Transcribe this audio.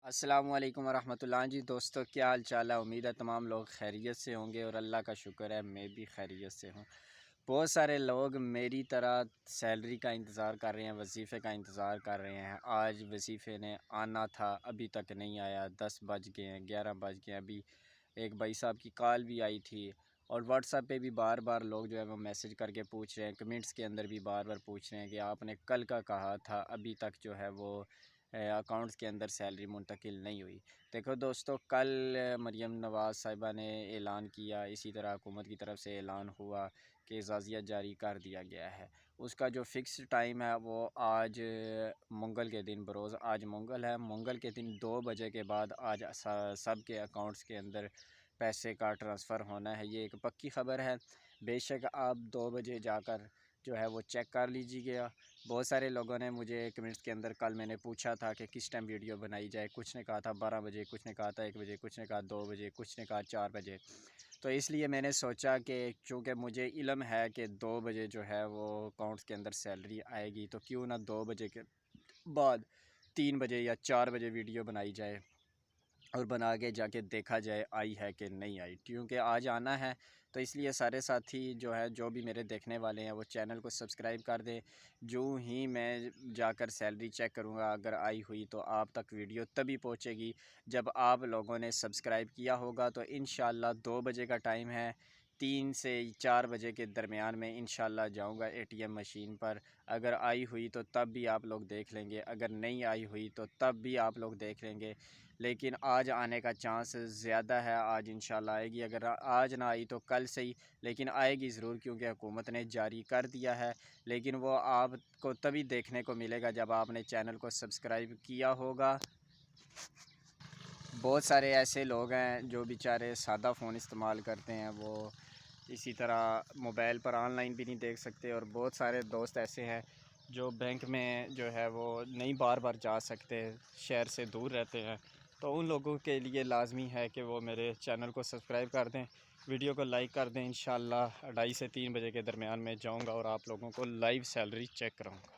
السلام علیکم ورحمۃ اللہ جی دوستو، کیا حال چال ہے؟ امید ہے تمام لوگ خیریت سے ہوں گے اور اللہ کا شکر ہے میں بھی خیریت سے ہوں۔ بہت سارے لوگ میری طرح سیلری کا انتظار کر رہے ہیں، وظیفے کا انتظار کر رہے ہیں۔ آج وظیفے نے آنا تھا، ابھی تک نہیں آیا۔ 10 بج گئے ہیں، 11 بج گئے ہیں۔ ابھی ایک بھائی صاحب کی کال بھی آئی تھی اور واٹس ایپ پہ بھی بار بار لوگ جو ہے وہ میسج کر کے پوچھ رہے ہیں، کمنٹس کے اندر بھی بار بار پوچھ رہے ہیں کہ آپ نے کل کا کہا تھا، ابھی تک جو ہے وہ اکاؤنٹس کے اندر سیلری منتقل نہیں ہوئی۔ دیکھو دوستو، کل مریم نواز صاحبہ نے اعلان کیا، اسی طرح حکومت کی طرف سے اعلان ہوا کہ اعزازیہ جاری کر دیا گیا ہے۔ اس کا جو فکس ٹائم ہے وہ آج منگل کے دن بروز آج منگل ہے، منگل کے دن 2 بجے کے بعد آج سب کے اکاؤنٹس کے اندر پیسے کا ٹرانسفر ہونا ہے۔ یہ ایک پکی خبر ہے، بے شک آپ 2 بجے جا کر جو ہے وہ چیک کر لیجیے گا۔ بہت سارے لوگوں نے مجھے کمنٹس کے اندر کل میں نے پوچھا تھا کہ کس ٹائم ویڈیو بنائی جائے، کچھ نے کہا تھا 12 بجے، کچھ نے کہا تھا 1 بجے، کچھ نے کہا 2 بجے، کچھ نے کہا 4 بجے۔ تو اس لیے میں نے سوچا کہ چونکہ مجھے علم ہے کہ 2 بجے جو ہے وہ اکاؤنٹس کے اندر سیلری آئے گی، تو کیوں نہ 2 بجے کے بعد 3 بجے یا 4 بجے ویڈیو بنائی جائے اور بنا کے جا کے دیکھا جائے آئی ہے کہ نہیں آئی، کیونکہ آج آنا ہے۔ تو اس لیے سارے ساتھی جو بھی میرے دیکھنے والے ہیں وہ چینل کو سبسکرائب کر دیں۔ جو ہی میں جا کر سیلری چیک کروں گا، اگر آئی ہوئی تو آپ تک ویڈیو تبھی پہنچے گی جب آپ لوگوں نے سبسکرائب کیا ہوگا۔ تو انشاءاللہ 2 بجے کا ٹائم ہے، 3 سے 4 بجے کے درمیان میں انشاءاللہ جاؤں گا ATM مشین پر۔ اگر آئی ہوئی تو تب بھی آپ لوگ دیکھ لیں گے، اگر نہیں آئی ہوئی تو تب بھی آپ لوگ دیکھ لیں گے، لیکن آج آنے کا چانس زیادہ ہے۔ آج انشاءاللہ آئے گی، اگر آج نہ آئی تو کل سے ہی، لیکن آئے گی ضرور، کیونکہ حکومت نے جاری کر دیا ہے۔ لیکن وہ آپ کو تبھی دیکھنے کو ملے گا جب آپ نے چینل کو سبسکرائب کیا ہوگا۔ بہت سارے ایسے لوگ ہیں جو بیچارے سادہ فون استعمال کرتے ہیں، وہ اسی طرح موبائل پر آن لائن بھی نہیں دیکھ سکتے، اور بہت سارے دوست ایسے ہیں جو بینک میں جو ہے وہ نہیں بار بار جا سکتے، شہر سے دور رہتے ہیں۔ تو ان لوگوں کے لیے لازمی ہے کہ وہ میرے چینل کو سبسکرائب کر دیں، ویڈیو کو لائک کر دیں۔ انشاءاللہ 2:30 سے 3 بجے کے درمیان میں جاؤں گا اور آپ لوگوں کو لائیو سیلری چیک کراؤں گا۔